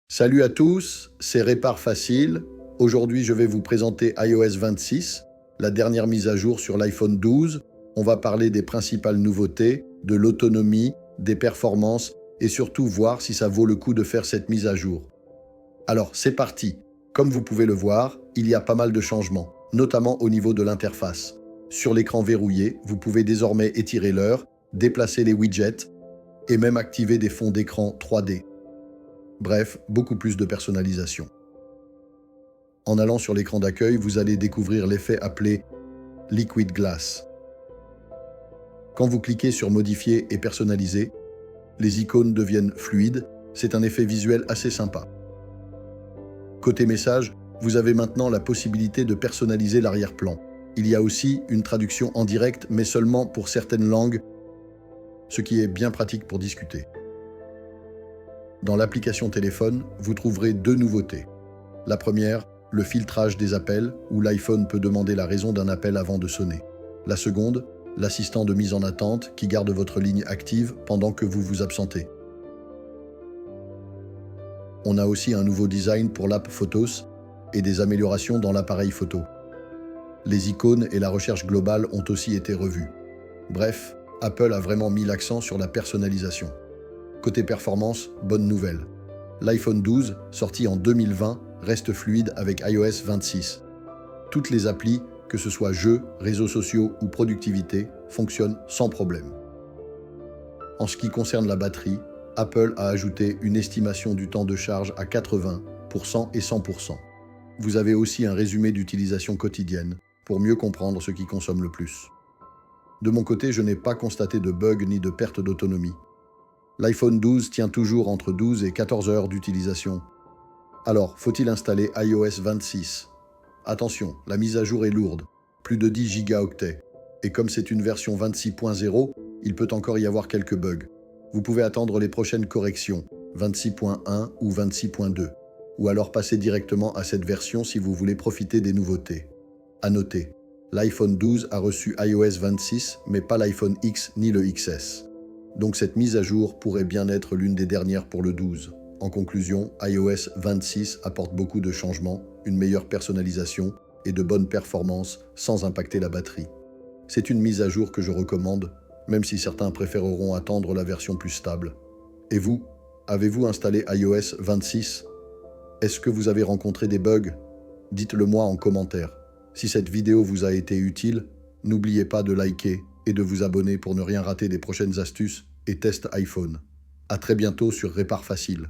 Salut à tous, c'est Répare Facile. Aujourd'hui, je vais vous présenter iOS 26, la dernière mise à jour sur l'iPhone 12. On va parler des principales nouveautés, de l'autonomie, des performances et surtout voir si ça vaut le coup de faire cette mise à jour. Alors, c'est parti. Comme vous pouvez le voir, il y a pas mal de changements, notamment au niveau de l'interface. Sur l'écran verrouillé, vous pouvez désormais étirer l'heure, déplacer les widgets et même activer des fonds d'écran 3D. Bref, beaucoup plus de personnalisation. En allant sur l'écran d'accueil, vous allez découvrir l'effet appelé Liquid Glass. Quand vous cliquez sur Modifier et personnaliser, les icônes deviennent fluides. C'est un effet visuel assez sympa. Côté message, vous avez maintenant la possibilité de personnaliser l'arrière-plan. Il y a aussi une traduction en direct, mais seulement pour certaines langues, ce qui est bien pratique pour discuter. Dans l'application téléphone, vous trouverez deux nouveautés. La première, le filtrage des appels, où l'iPhone peut demander la raison d'un appel avant de sonner. La seconde, l'assistant de mise en attente qui garde votre ligne active pendant que vous vous absentez. On a aussi un nouveau design pour l'app Photos et des améliorations dans l'appareil photo. Les icônes et la recherche globale ont aussi été revues. Bref, Apple a vraiment mis l'accent sur la personnalisation. Côté performance, bonne nouvelle. L'iPhone 12, sorti en 2020, reste fluide avec iOS 26. Toutes les applis, que ce soit jeux, réseaux sociaux ou productivité, fonctionnent sans problème. En ce qui concerne la batterie, Apple a ajouté une estimation du temps de charge à 80% et 100%. Vous avez aussi un résumé d'utilisation quotidienne pour mieux comprendre ce qui consomme le plus. De mon côté, je n'ai pas constaté de bug ni de perte d'autonomie. L'iPhone 12 tient toujours entre 12 et 14 heures d'utilisation. Alors, faut-il installer iOS 26? Attention, la mise à jour est lourde, plus de 10 gigaoctets. Et comme c'est une version 26.0, il peut encore y avoir quelques bugs. Vous pouvez attendre les prochaines corrections, 26.1 ou 26.2, ou alors passer directement à cette version si vous voulez profiter des nouveautés. À noter, l'iPhone 12 a reçu iOS 26, mais pas l'iPhone X ni le XS. Donc cette mise à jour pourrait bien être l'une des dernières pour le 12. En conclusion, iOS 26 apporte beaucoup de changements, une meilleure personnalisation et de bonnes performances sans impacter la batterie. C'est une mise à jour que je recommande, même si certains préféreront attendre la version plus stable. Et vous, avez-vous installé iOS 26? Est-ce que vous avez rencontré des bugs? Dites-le moi en commentaire. Si cette vidéo vous a été utile, n'oubliez pas de liker et de vous abonner pour ne rien rater des prochaines astuces et tests iPhone. À très bientôt sur Répare Facile.